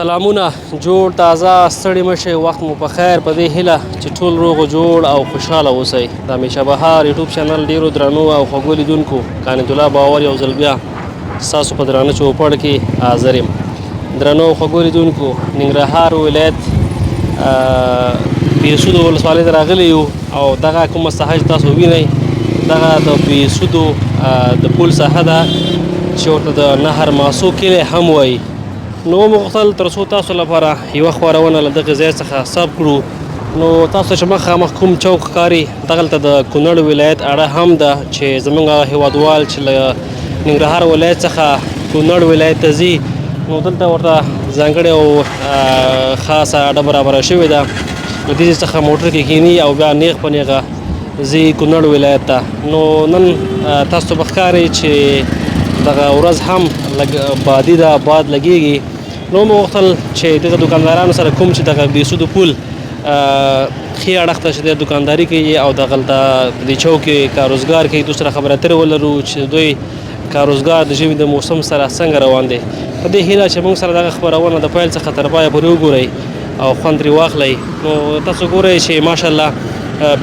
سلامونه جوړ تازه ستړي مشئ وخت مو په خیر په دې هیله چې ټول روغ جوړ او خوشحاله اوسئ د همیشه بهار یوټیوب چینل ډیرو درنو او خوږو لیدونکو کانت الله باور یو ځل بیا ستاسو په درانه چوپړ کې حاضر یم درنو او خوږو لیدونکو ننګرهار ولایت بهسودو ولسوالۍ ته راغلي یو او دغه کومه ساحه چې تاسو وینئ دغه د بهسودو د پل ساحه ده چې ورته د نهر ماسو کلی هم وایي نو مغتل تر څو تاسو لپاره یوه خپرونه له دغه ځای څخه ثبت کړو نو تاسو چې مخامخ کوم چوک ښکاري دغلته د کونړ ولایت اړه هم ده چې زموږ هیوادوال چې له ننګرهار ولایت څخه کونړ ولایت ته ځي نو دلته ورته ځانګړې او خاصه اډه برابره شوې ده له دې څخه موټر کې کینی او بیا نیغ په نیغه ځي کونړ ولایت ته نو نن تاسو ته به ښکاري چې دغه ورځ هم لږ بادي ده باد لګیږي نو مو غوښتل چې دغه دوکاندارانو سره کوم چې دغه بهسودو پل ښي اړخ ته چې دی دوکانداري کوي او دغلته په دې چوک کې کاروزګار کوي دوی سره خبرې اترې ولرو چې دوی کاروزګار د ژمي د موسم سره څنګه روان دی په دې هیله چې موږ سره دغه خپرونه د پیل څخه تر پایه پورې وګورئ او خوند ترې واخلئ نو تاسو ګورئ چې ماشاءالله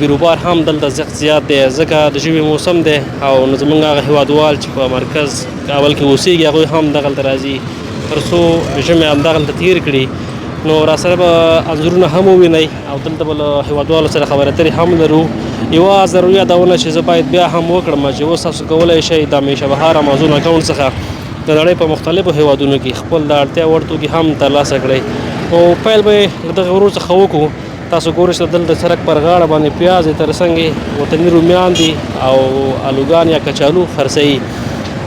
بیروبار هم دلته زیات دی ځکه د ژمي موسم دی او نو زموږ هغه هیوادوال چې په مرکز کابل کې اوسېږي هغوی هم دغلته راځي تر څو ژمی همدغلته تېر کړي نو راسره به انځورونه هم ووینئ او دلته به له هیوادوالو سره خبرې اترې هم لرو یوه ضروري یادونه چې زه باید بیا هم وکړم چې اوس تاسو کولی شئ د همیشه بهار امازون اکاونټ څخه د نړۍ په مختلفو هیوادونو کې خپل د اړتیا وړ توکي هم ترلاسه کړئ او پیل به یې له دغه غرور څخه وکړو تاسو ګورئ چې دلته سړک پر غاړه باندې پیاز دی تر څنګ وطني رومیان دي او الوګان یا کچالو خرڅوي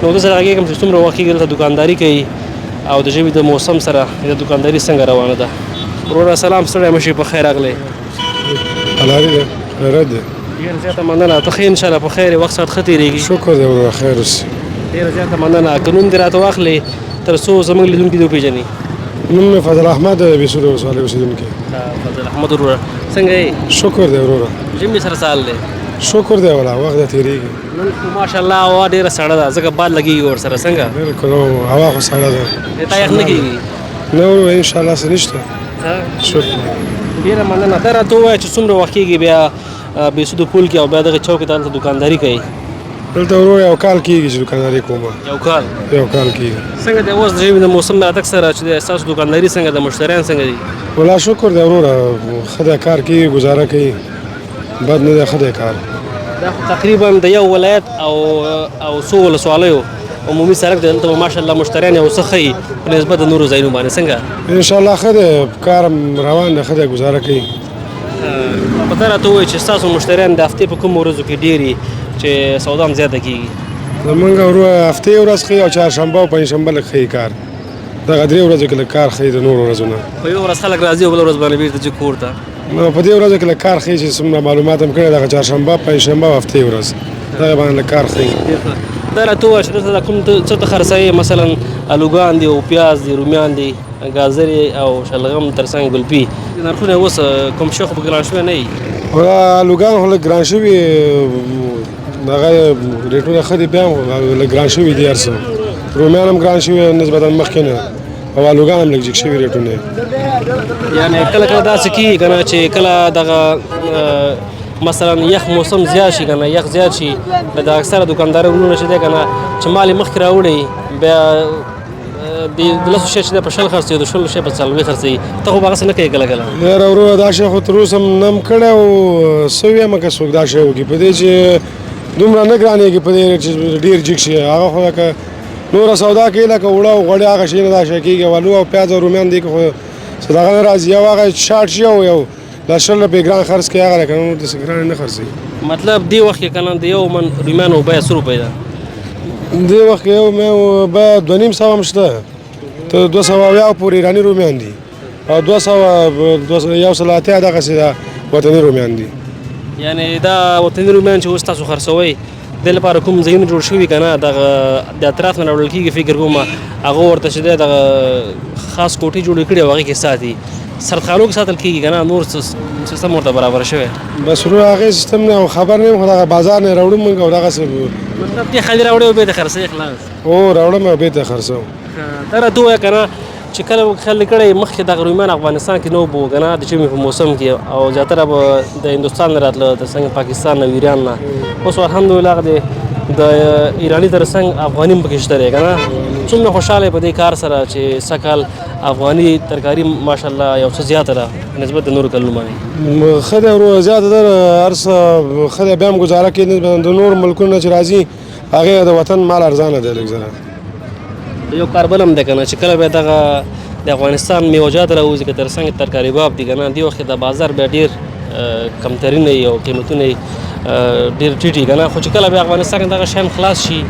نو زه غږېږم چې څومره وخت کېږي دلته دوکانداري کوي او د ژمي د موسم سره د دوکانداري څنګه روانه ده وروره سلام ستړی مه شئ په خیر راغلی حلالي ده خیرات ده ډېره زیاته مننه ته ښه انشاءالله په خیر وخت ساعت ښه تېرېږي شکر دی وروره خیر اوسي ډېره زیاته مننه که نوم دې راته واخلې تر څو زموږ لیدونکي دې وپېژني نوم مې فضل احمد د بهسودو ولسوالۍ اوسېدونکی فضل احمد وروره څنګه یې شکر دی وروره ژمي سره سال دی شکر دی ولا وخت ده تېرېږي نن خو ماشاءالله هوا ډېره سړه ده ځکه باد لګېږي ورسره څنګه بلکل هوا خو سړه ده تا یخ نه کېږي نه وروره انشاءالله څه نشته شکر ډېره مننه دا راته ووایه چې څومره وخت کېږي بیا بهسودو پل کې او بیا دغه چوک ته هلته دوکانداري کوي دلته وروره یو کال کېږي چې دوکانداري کومه یو کال کېږي څنګه دی اوس د ژمي د موسم راتګ سره چې دی ستاسو دوکانداري څنګه ده مشتریان څنګه دي ولا شکر دی وروره ښه دی کار کوي ګزاره کوي بد نه دی ښه دی کار دا خو تقریبا د یو ولایت او څو ولسوالیو عمومي سړک دی دلته به ماشاءالله مشتریان یو څه ښیي په نسبت د نورو ځایونو باندې څنګه انشاءالله ښه دی کار روان دی ښه دی ګزاره کوي په دا راته ووایي چې ستاسو مشتریان د هفتې په کومو ورځو کې ډېر وي چې سودا هم زیاته کېږي زمونږ وروره هفتې ورځ ښیي او چهارشنبه او پنجشنبه لږ ښیي کار دغه درې ورځو کې لږ کار ښیي د نورو ورځو نه په یوه ورځ خلک راځي او بله ورځ باندې بېرته ځي کور ته نو په دې ورځو کې لږ کار ښیي چې څومره معلومات هم کړی دغه چهارشنبه پنجشنبه او هفتې ورځ دغه باندې لږ کار ښیي دا راته ووایه چې دلته کوم څه ته خرڅوي مثلا الوګان دي او پیاز دي رومیان دي ګازرې او شلغم تر څنګ ګلپي نرخونه اوس کوم شی خو په ګران شوی نه وي الوګان خو لږ ګران شوي دغه ریټونه ښه دي بیا هم لږ ګران شوي دي هر څه رومیان هم ګران شوي نسبتا مخکې نه او الوګان هم لږ جګ شوي ریټونه یعنې کله کله داسې کېږي که نه چې کله دغه مثلا یخ موسم زیات شي که نه یخ زیات شي د اکثره دوکانداري ورونه چې دی که نه چې مال یې مخکې راوړي بیا د لسو شی چې دی په 10 خرڅوي د 16 شی په 40 خرڅوي ته خو به هغسې نه کوې کله کله یاره وروره دا شی خو تر اوسه هم نه م کړی او څه ویمه که څوک دا شی وکړي په دې چې دومره نه ګرانېږي په دې ریټ چې ډېر جګ شي هغه خو لکه نوره سودا کوي لکه اوړه او غوړي هغه شي نه دا شی کېږي ولو او پیاز او رومیان دي خو څه دغه نه راځي یو هغه شاټ شي او یو لا 100 روپۍ ګران خرڅ کوي هغه لکه نور داسې ګران نه خرڅوي مطلب دی وخت کې کنه د یو من رومیانو بیه څو روپۍ ده دې وخت کې یو مې بیه 2.5 هم شته ته 280 پورې ایراني رومیان دي او 180 دغسې ده وطني رومیان دي یعنې دا وطني رومیان چې اوس تاسو خرڅوئ د لپاره کوم ځایونه جوړ شوي که نه دغه د اطراف نه راوړل کېږي فکر کوم هغه ورته چې دی دغه خاص کوټې جوړې کړي او هغې کې ساتي سردخانو کې ساتل کېږي که نه نور سیستم ورته برابر شوی بس ورو هغې سیستم نه خبر نه یم خو دغه بازار نه راوړو موږ او دغسې مطلب دې خالي راوړی او بېرته خرڅوي خلاص هو راوړم او بېرته خرڅوم دا راته ووایه که نه چې کله خلک کړی مخکې دغه رومیان افغانستان کې نه وبو که نه د ژمي په موسم کې او زیاتره به د هندوستان نه راتله د څنګه پاکستان نه ایران نه اوس الحمدلله هغه د ایراني تر څنګ افغاني هم پکې شته دی که نه څومره خوشحاله په دې کار سره چې سږ افغاني ترکاري ماشاءالله یو څه زیاته ده نسبت د نورو کلونو باندې ښه ده ورو زیاته ده هر څه ښه ده بیا هم ګزاره کوي نسبت د نورو ملکونو نه چې راځي هغې د وطن مال ارزانه دی لږ ذره یو کار بل هم دی که نه چې کله بیا دغه د افغانستان میوجات راوځي که تر څنګ ترکاري باب دي که نه دې وخت کې د بازار بیا ډېر کمترین وي او قیمتونه یې ډېر ټیټ وي که نه خو چې کله بیا افغانستان کې دغه شیان خلاص شي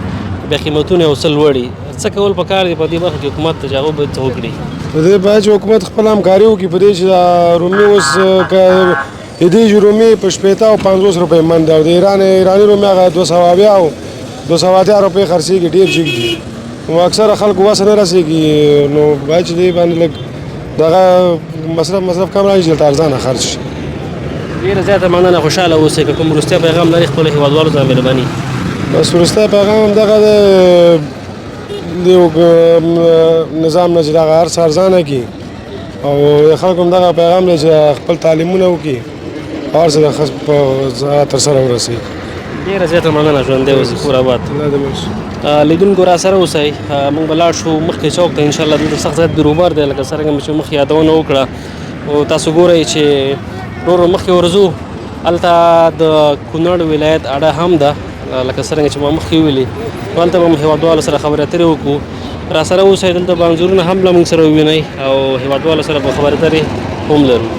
بیا قیمتونه یې څه لوړي څه کول پکار دي په دې برخه کې حکومت ته چې هغه باید څه وکړي په دې باید چې حکومت خپل همکاري وکړي په دې چې دا رومي اوس که د دې رومي په 50 او 50 روپۍ من ده او د ایراني رومي هغه 280 او 280 روپۍ خرڅېږي ډېر جګ دي نو اکثره خلکو وس نه رسېږي نو باید چې دې باندې لږ دغه مصرف کم راشي دلته ارزانه خرڅ شي ډېره زیاته مننه خوشحاله اوسئ که کوم وروستی پیغام لري خپلو هېوادوالو ته مهرباني بس وروستی پیغام هم دغه د یو نظام نه چې دغه هر څه ارزانه کړي او د خلکو هم دغه پیغام دی چې خپل تعلیمونه وکړي او هر څه د ښه په ترسره ورسوي ډېره زیاته مننه ژوندی اوسئ کور آباد لیدونکو را سره اوسئ موږ به لاړ شو مخکې چوک ته انشاءالله دلته سخت زیات بیروبار دی لکه څرنګه مې چې مخکې یادونه وکړه او تاسو ګورئ چې نور مخکې ورځو هلته د کونړ ولایت اډه هم ده لکه څرنګه چې ما مخکې وویلې نو هلته به هم هېوادوالو سره خبرې اترې وکړو را سره اوسئ دلته به انځورونه هم له موږ سره ووینئ او هېوادوالو سره به خبرې اترې هم لرو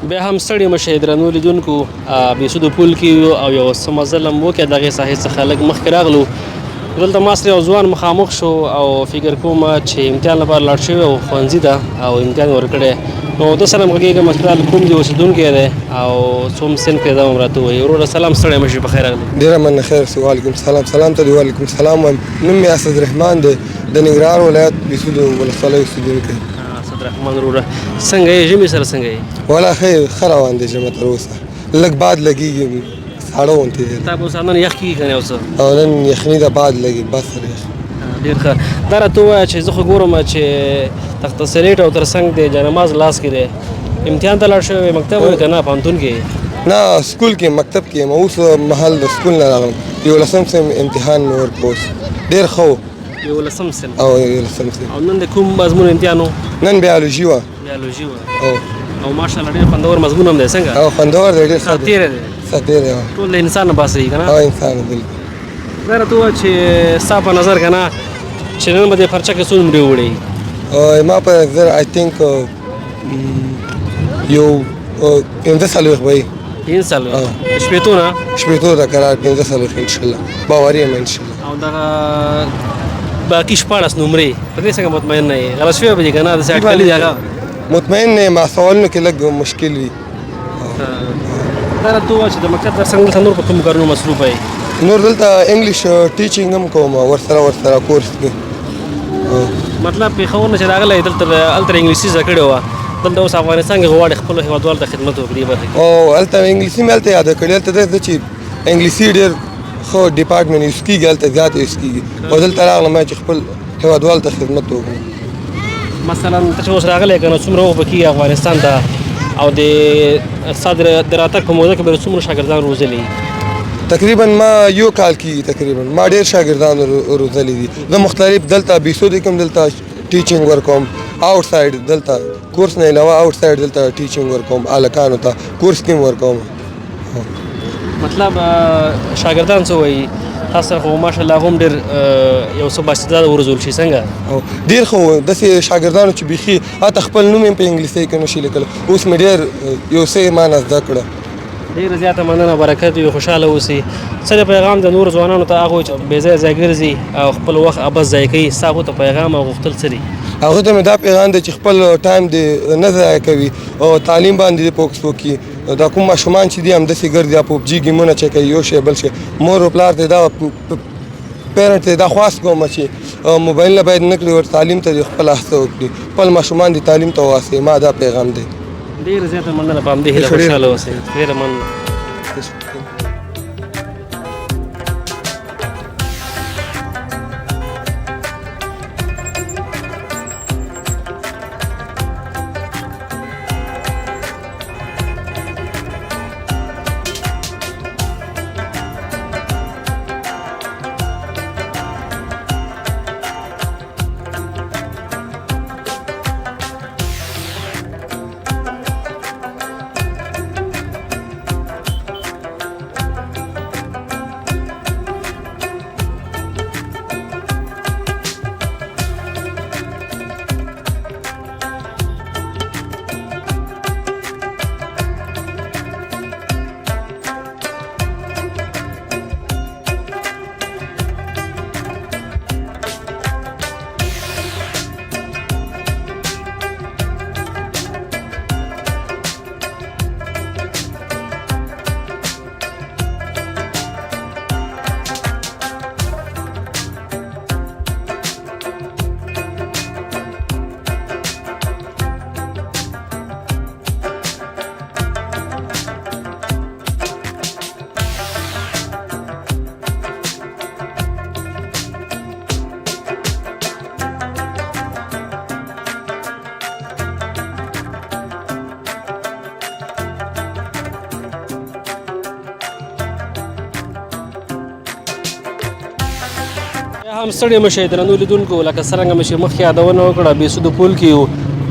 بیا هم ستړي مه شئ درنو لیدونکو بېسودو پول کې یو او یو څه مزل هم وکړه دغې ساحې څخه لږ مخکې راغلو دلته ما سره یو ځوان مخامخ شو او فکر کوم چې امتحان لپاره لاړ شوی او ښوونځي ته او امتحان یې ورکړی نو ده سره هم غږېږم فلحال کوم دی اوسېدونکی دی او څوم صنف کې دا هم راته ووایي وروره سلام ستړی مه شي په خیر راغلی ډېره مننه خیر اوسې وعلیکم سلام سلام ته دی وعلیکم سلام وایم نوم مې اسدالرحمن دی د ننګرهار ولایت بېسودو ولسوالۍ اوسېدونکی اسدالرحمن وروره څنګه یې ژمي سره څنګه یې والا خیر ښه روان دی ژمی تر اوسه لږ باد لګېږي ساړه غوندې دی تا به اوس نن یخ کېږي که نه یو څه او نن یخني ده باد لګي باد سره یخ ډېر ښه دا راته ووایه چې زه خو ګورم چې تخته سلیټ او تر څنګ دی جانماز لاس کې دی امتحان ته لاړ شوی مکتب وی که نه پوهنتون کې نه سکول کې مکتب کې یم اوس مهال د سکول نه راغلم 11 صنف امتحان مې ورکړ اوس ډېر ښه و 11 سن او 11 صنف او نن د کوم مضمون امتحان و؟ نن بیالوژي وه بیولوژي و او او ماشاءالله ډېر خوندور مضمون هم دی څنګه؟ او خوندور دی ډېر ښه دی سرتېری دی سرتېری دی ټول د انسان نه باسي که نه؟ او انسان دی دا راته ووایه چې ستا په نظر که نه چې نن به دې پرچه کې څو نمرې ووړې؟ ما په نظر آی تھنک یو 15 به وي 15 شپېتو نه شپېتو ته قرار 15 انشاءالله باوري یم انشاءالله او دغه باقي 14 نمرې په دې څنګه مطمئن نه یې غلط شوی به دي که نه داسې اټکلي دي هغه مطمئن نه یم سوالونو کې لږ مشکل وي دا راته ووایه چې د مکتب درس څنګه دلته نور په کومو کارونو مصروفه یې؟ نور دلته انګلیش ټیچینګ هم کوم ورسره کورس کې مطلب پېښور نه چې راغلی دلته انګلیسي زده کړې وه دلته اوس افغانستان کې غواړي خپلو هېوادوالو ته خدمت وکړي دې برخه کې او هلته انګلیسي مې هلته یاده کړې هلته داسې ده چې انګلیسي ډېر ښه ډپارټمنټ یوز کېږي هلته زیات یوز کېږي او دلته راغلم چې خپل هېوادوالو ته خدمت وکړم مثلا ته چې اوس راغلی که نه څومره وخت به کېږي افغانستان ته او ستا د راتګ په موده کې به څومره شاګردان روزلي تقریبا ما یو کال کېږي تقریبا ما ډېر شاګردان روزلي دي زه مختلف دلته بیسو دی کوم دلته ټیچینګ ورکوم آوټ سایډ دلته کورس نه علاوه آوټ سایډ دلته ټیچینګ ورکوم هلکانو ته کورس کې ورکوم مطلب شاګردان څه وایي تاسو سره خو ماشاءالله هغه هم ډېر یو څه بااستعداده وروزول شي څنګه او ډېر ښه و داسې شاګردانو چې بیخي حتی خپل نوم یې په انګلیسۍ کې نشي لیکلی اوس مې ډېر یو څه ما نه زده کړه ډېره زیاته مننه برکت وي خوشحاله اوسئ څه د پیغام د نورو ځوانانو ته هغه چې بې ځایه ځای ګرځي او خپل وخت ابد ضایع کوي ستا هغو ته پیغام او غوښتل څه دي هغه ته مې دا پیغام دی چې خپل ټایم دې نه ضایع کوي او تعلیم باندې دې فوکس وکړي دا کوم ماشومان چې دي همداسې ګرځي پبجي ګیمونه چکوي یو شی بل شی مور او پلار ته دا پیرنټ ته دا خواست کوم چې موبایل نه باید نه کړي ور تعلیم ته خپل هڅه وکړي خپل ماشومان دې تعلیم ته واسي ما دا پیغام دی ډېره زیاته مننه په همدې هیله خوشحاله اوسئ ډېره مننه هم ستړي مه شئ درنو لیدونکو لکه څرنګه مې چې مخکې یادونه وکړه بېسودو پول کې یو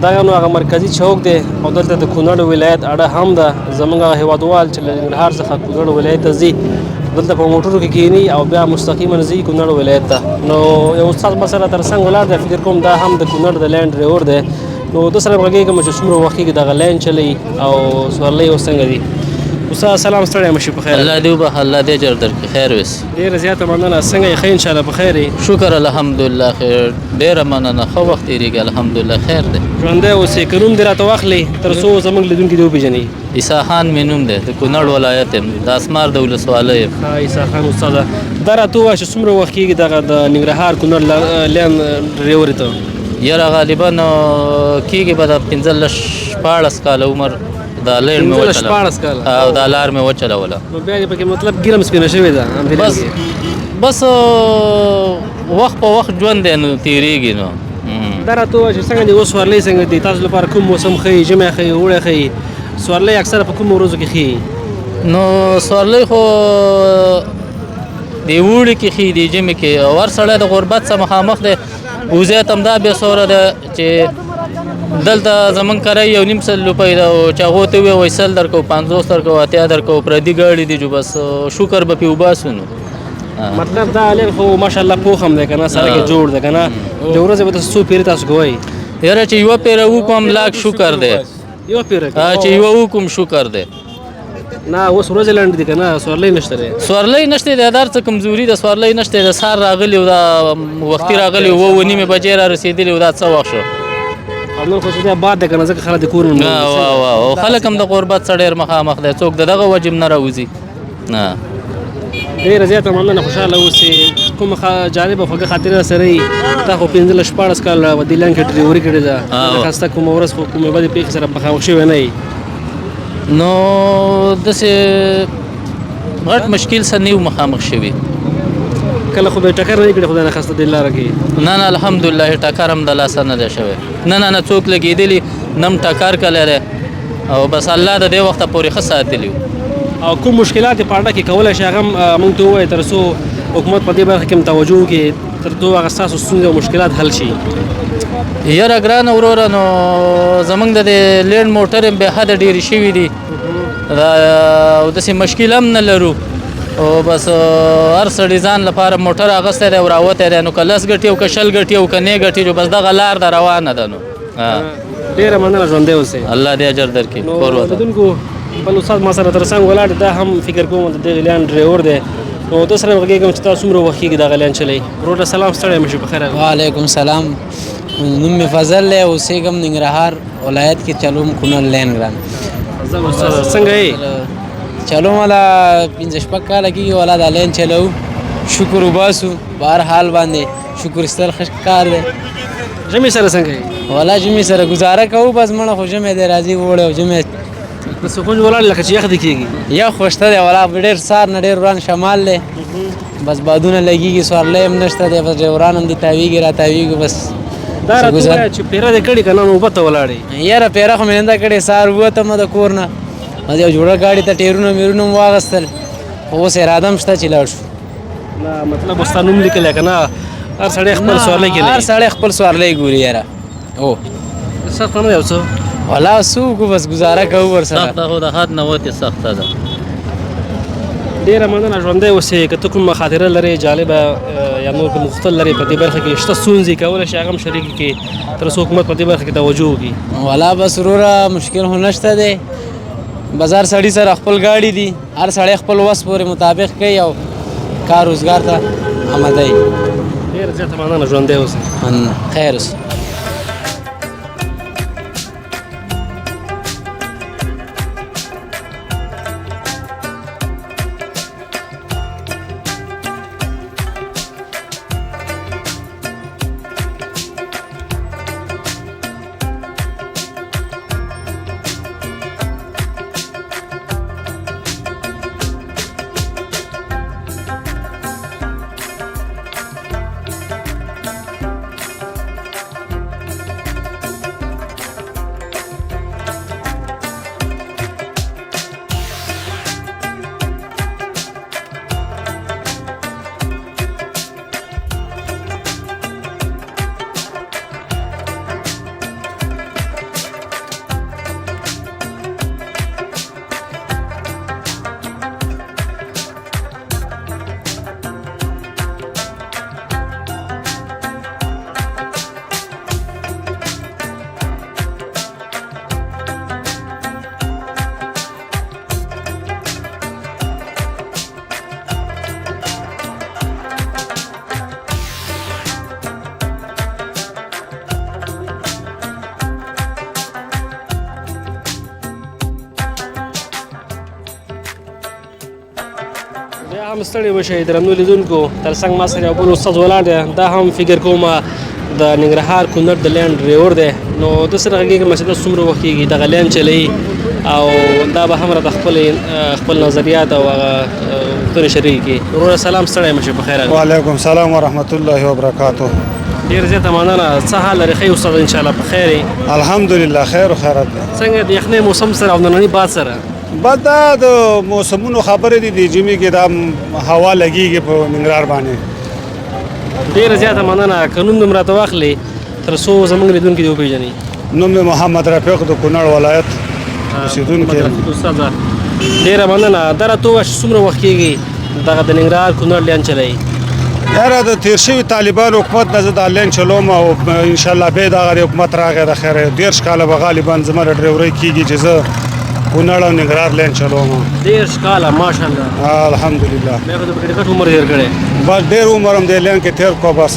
دا یو نو هغه مرکزي چوک دی او دلته د کونړ ولایت اډه هم ده زموږ هغه هېوادوال چې له ننګرهار څخه کونړ ولایت ته ځي دلته په موټرو کې کښېني او بیا مستقیما ځي کونړ ولایت ته نو یو استاد مسله تر څنګ ولاړ دی فکر کوم دا هم د کونړ د لینډ ډریور دی نو ده سره غږېږم چې څومره وخت کېږي دغه لین چلی او سورلۍ اوس څنګه دي استاد سلام ستړی مه شي په خیر الله دې وبخ الله دې اجر درکړي خیر وسي ډېره زیاته مننه څنګه یې ښه انشاءالله په خیر یې شکر الحمدلله خیر ډېره مننه ښه وخت تېرېږي الحمدلله خیر دی ژوندی اوسې که نوم دې راته واخلې تر څو زموږ لیدونکي دې وپېژني عیسی خان مې نوم دی د کونړ ولایت یم د اسمار د ولسوالۍ یم ښه عیسی خان استاده دا راته ووایه چې څومره وخت کېږي دغه د ننګرهار کونړ لین ډریوري ته یاره غالبا کېږي به د 15-14 کاله عمر دا لیر مې وچلوله او دا لار مې وچلوله نو بیا دې پکې مطلب ګیرم سپینه شوې ده بس وخت په وخت ژوند دی نو تېرېږي نو دا راته ووایه چې څنګه دې اوس سورلۍ څنګه دي تاسو لپاره کوم موسم ښیي ژمی ښیي اوړی ښیي سورلۍ اکثره په کومو ورځو کې ښیي نو سورلۍ خو دی وړي کې خي دی جمع کې ور سړی د غربت سره مخامخ دی وزه تم دا به سوره ده چې دلته زمون کرای یو نیم سل روپۍ دا چې هغه ته وی وسل درکو 50 درکو اتیا درکو پردي ګاړي دی جو بس شکر به پیو باسونو مطلب دا لر خو ماشاءالله پوخ هم دی کنه سره کې جوړ دی کنه د ورځې به تاسو پیر تاسو کوی یاره چې یو پیر وکم لاک شکر دی یو پیر چې یو وکم شکر دی نه اوس ورځ لاندې دي کنه سورلې نشته لري سورلې نشته د ادار څخه کمزوري د سورلې نشته د سار راغلی او دا وختي راغلی و نیمه بجې را رسیدلی او دا څه وخت شو نو خو څه بعد د کنه ځکه خلک د کور نه او خلک هم د غربت سره ډېر مخامخ دي څوک دغه وجب نه راوځي نه ډېر زیاته مننه خوشاله اوسې کوم جالب او خوږه خاطره سره تا خو 15 14 کال ودیلان کې ډریوري کړې ده خاصه کوم ورځ خو کومه بده پیښه سره مخامخ شوی نه نو دسه غټ مشکل سره نیو مخامخ شوی کله خو به ټکر نه کړی خدای نه خاصه د لاره کې نه نه الحمدلله ټکر هم د لاس نه دی شوی نه څوک لګېدلی نم ټکر کله او بس الله د دې وخت پورې ښه ساتلی او کوم مشکلات پاړه کې کولای شي هغه موږ ته وایي تر څو حکومت په دې برخه کې توجه وکړي تر څو هغه ستاسو ستونزې او مشکلات حل شي یاره ګران وروره نو زمونږ د لینډ موټر هم به حد ډېرې شوي دي او داسې مشکل هم نه لرو او بس هر سړي ځان لپاره موټر اغوستی دی او راوتی دی نو که 10 ګټي او که 20 ګټي او که 9 ګټي بس دغه لار ده روانه ده نو ډېره مننه ژوندی اوسئ الله دې اجر درکړي لیدونکو بل استاد ما سره تر څنګ ولاړ دا هم فکر کوم د دغه لیان ډرایور دی نو د سره غږیږم چې تاسو څومره وخت کېږي دغه لیان چلی ورور سلام ستړی مشي په خیر وعلیکم سلام نوم مې فضل دی اوسېږم ننګرهار ولایت کې چلوم کونړ لین ګران څنګه یې چلو والا 15 کاله کېږي والا دا لین چلو شکر وباسو بهر حال باندې شکر ایستل ښه کار دی ژمي سره څنګه یې والا ژمي سره ګزاره کوو بس مړه خو ژمی دی راځي وړی او ژمی د سکون ولاړ لکه چې یخ دې کېږي یا خوشته دی والا ډېر سار نه ډېر وران شمال دی بس بادونه لګېږي سورلی هم نشته دی بس ډریوران هم دي تاویږي را تاویږي بس دا راته ووایه چې پیره دې کړې که نه نو اوبه ته ولاړې یاره پیره خو مې ننده کړې سهار ووتم د کور نه یو جوړه ګاډي ته ټیرونه میرونه مو واغېستل خو اوس اراده هم شته چې لاړ شو نه مطلب اوس تا نوم لیکلی که نه هر سړی خپل سورلی کوي هر سړی خپل سورلی ګوري یاره او سخته نه دی یو څه والا څه وکړو بس ګزاره کوو ورسره سخته خو د حد نه وتې سخته ده ډېره مننه ژوندی اوسې که ته کومه خاطره لرې جالبه یا نور کوم غوښتل لرې په دې برخه کې شته ستونزې کولی شي هغه هم شریکې کړي تر څو حکومت په دې برخه کې توجه وکړي والا بس وروره مشکل خو نشته دی بازار سړي سره خپل ګاډي دي هر سړی خپل وس پورې مطابق کوي او کار روزګار ته آماده وي ډېره زیاته مننه ژوندی اوسې خیر اوسه بیا هم ستړي مشئ درنو لیدونکو تر څنګ ما سره یو بل استاد ولاړ دی دا هم فکر کوم د ننګرهار کونړ د لینډ ډریور دی نو د سره غږیږم چې دا څومره وخت کېږي دغه لین چلوي او دا به هم راته خپل نظریات او غوښتنې شریکې کړي وروره سلام ستړی مشئ په خیر وعلیکم سلام ورحمت الله وبرکاته ډېر زیاته مننه څه حال لرې ښه استاد انشاءالله په خیر الحمدلله خیر و خیرت ده څنګه د یخنۍ موسم سره او ننني باد سره بس دا د موسمونو خبرې دي د ژمي کې دا هوا لګیږي په ننګرهار باندې. ډېره زیاته مننه که نوم دې م راته واخلې تر څو زموږ لیدونکي دې وپېژني. نوم مې محمد رفیق د کونړ ولایت اوسېدونکی یم. استاده ډېره مننه. دا راته ووایه چې څومره وخت کېږي دغه د ننګرهار کونړ لین چلوي؟ یاره د تیر شوي طالبانو حکومت نه زه دا لین چلوم او انشاءالله بیا دغه حکومت راغی د خیره 13 کاله به غالبا زما د ډریورۍ کېږي چې زه کونړ او ننګرهار لین چلوم. 13 کاله ماشاءالله الحمدلله. بیا خو د پکې ډېر عمر تېر کړی. بس ډېر عمر هم دې لین کې تېر کړو بس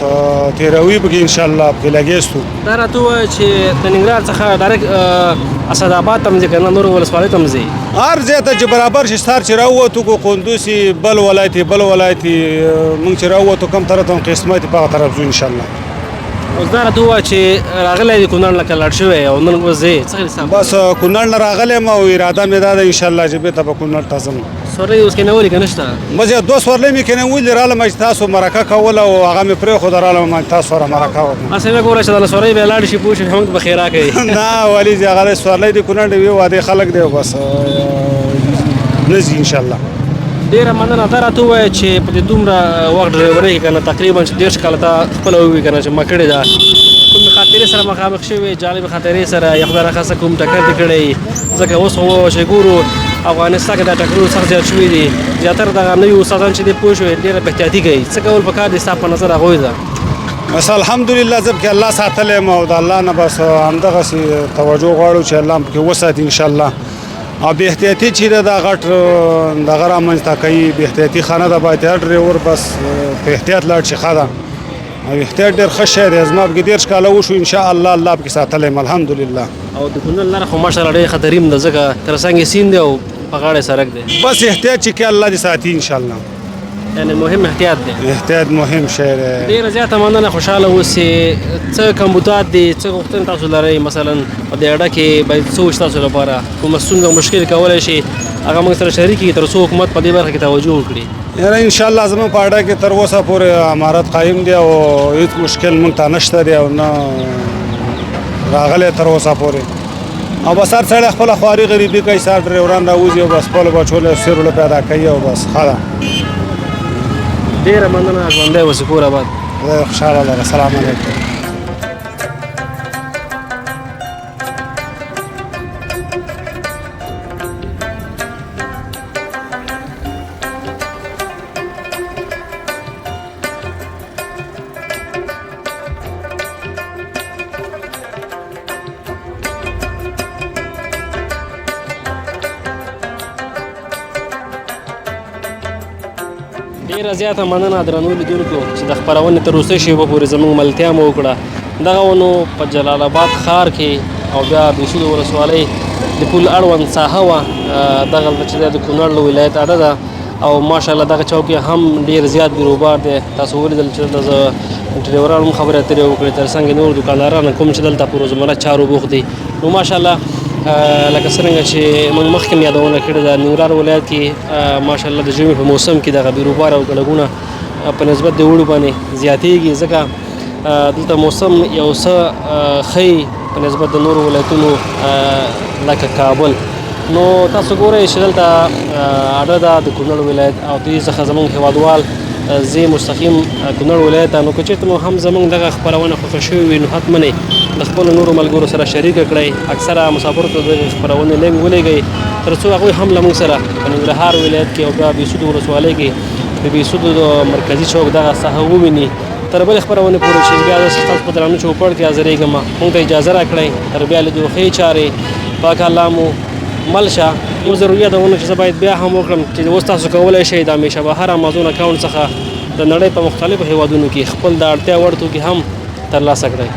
تېروي پکې انشاءالله پکې لګېستو. دا راته ووایه چې د ننګرهار څخه ډایرکټ اسداباد ته م ځې که نه نورو ولسوالۍ ته م ځې؟ هر ځای ته چې برابر شي ستار چې راووتو کو قندوز بل ولایت بل ولایت مونږ چې راووتو کوم طرف ته قسمت په هغه طرف ځو انشاءالله. اوس دا راته ووایه چې راغلی دی کونړ نه که لاړ شوی او نن اوس ځې څه حساب؟ بس کونړ نه راغلی یم او اراده مې دا ده انشاءالله چې بېرته به کونړ ته ځم. سورلۍ اوس کېنولې که نشته؟ بس یا 2 سورلۍ مې کېنولې رالم چې تاسو مرکه کوله او هغه مې پرېښوده رالم چې تاسو سره مرکه وکړم. هسې مې ګوره چې دله سورلۍ به یې لاړ شي پوه شي موږ به خیرا کوي. نه ولې چې هغه سورلۍ د کونړ دی واده خلک دی بس نه ځي انشاءالله. ډېره مننه. دا راته ووایه چې په دې دومره وخت ډریورۍ کې که نه تقریبا چې 13 کاله ته خپله ووي که نه چې ما کړې ده کومې خاطرې سره مخامخ شوې جالبې خاطرې سره یا خدای راخواسته کوم ټکر دې کړی؟ ځکه اوس خو چې ګورو افغانستان کې دا ټکرونه سخت زیات شوي دي. زیاتره دغه نوي استادان چې دي پوه شوې ډېره بې احتیاطي کوي. څه کول پکار دي ستا په نظر هغوی ده؟ بس الحمدلله زه پکې الله ساتلی یم او د الله نه بس همدغسې توجه غواړو چې الله پکې وساتي انشاءالله. او بې احتیاطي چې ده دا غټ دغه رامنځته کوي بې احتیاطي ښه نه ده. با احتیاط ډریور بس په احتیاط لاړ شي ښه ده او احتیاط ډېر ښه شی دی. زما پکې 13 کاله وشو انشاءالله الله پکې ساتلی یم الحمدلله. او د کونړ لاره خو ماشاءالله ډېر خطریم ده ځکه تر څنګ سیند دی او په غاړه سړک دی. بس احتیاط چې کې الله دې ساتي انشاءالله. یعنې مهم احتیاط دی. احتیاط مهم شی دی. ډېره زیاته مننه. خوشحاله اوسې. څه کمبودات دي څه غوښتنې تاسو لرئ مثلا په دې اډه کې باید څه وشي تاسو لپاره کومه ستونزه مشکل کولی شي هغه موږ سره شریک کړي تر څو حکومت په دې برخه کې توجه وکړي؟ یاره انشاءالله زموږ په اډه کې تر اوسه پورې امارت قایم دی او هېڅ مشکل موږ ته نشته دی او نه راغلی تر اوسه پورې. او بس هر سړی خپله خواري غریبي کوي سار ډریوران راوځي او بس خپلو بچو له سیرو پیدا کوي او بس ښه ده. ډېره مننه. ژوندی اوسې کور آباد. خدای خوشحاله لره. السلام علیکم. ډېره زیاته مننه درنو لیدونکو چې د خپرونې تر وروستۍ شېبه پورې زموږ ملتیا مو وکړه. دغه ونو په جلال آباد ښار کې او بیا بېسودو ولسوالۍ د پل اړوند ساحه وه. دغلته چې دی د کونړ له ولایت اډه ده او ماشاءالله دغه چوک هم ډېر زیات بیروبار دی. تاسو ولیدل چې دلته ډریوران هم خبرې اترې وکړې تر څنګ نور دوکانداران کوم چې دلته په روزمره چارو بوخت دي. نو ماشاءالله لکه څرنګه چې موږ مخکې هم یادونه کړې ده ننګرهار ولایت کې ماشاءالله د ژمي په موسم کې دغه بیروبار او ګڼهګونه په نسبت د اوړي باندې زیاتېږي ځکه دلته موسم یو څه ښه په نسبت د نورو ولایتونو لکه کابل. نو تاسو ګورئ چې دلته اډه ده د کونړ ولایت او دې څخه زموږ هېوادوال ځې مستقیم کونړ ولایت ته. نو که چېرته مو هم زموږ دغه خپرونه خوښه شوې وي نو حتما د خپلو نورو ملګرو سره شریکه کړئ. اکثره مسافرو ته دغې خپرونې لینک ولېږئ تر څو هغوی هم له موږ سره په ننګرهار ولایت کې او بیا بېسودو ولسوالۍ کې د بېسودو د مرکزي چوک دغه ساحه وویني. تر بلې خپرونې پورې چې بیا زه ستاسو په درانه چوپړ کې حاضرېږم. موږ ته اجازه راکړئ تر بیا لیدو ښې چارې پاک الله مو مل شه. مو ضروري ده چې زه باید بیا هم وکړم چې اوس تاسو کولی شئ د همیشه بهر امازون اکاونټ څخه د نړۍ په مختلفو هېوادونو کې خپل د اړتیا وړ توکي هم ترلاسه کړئ.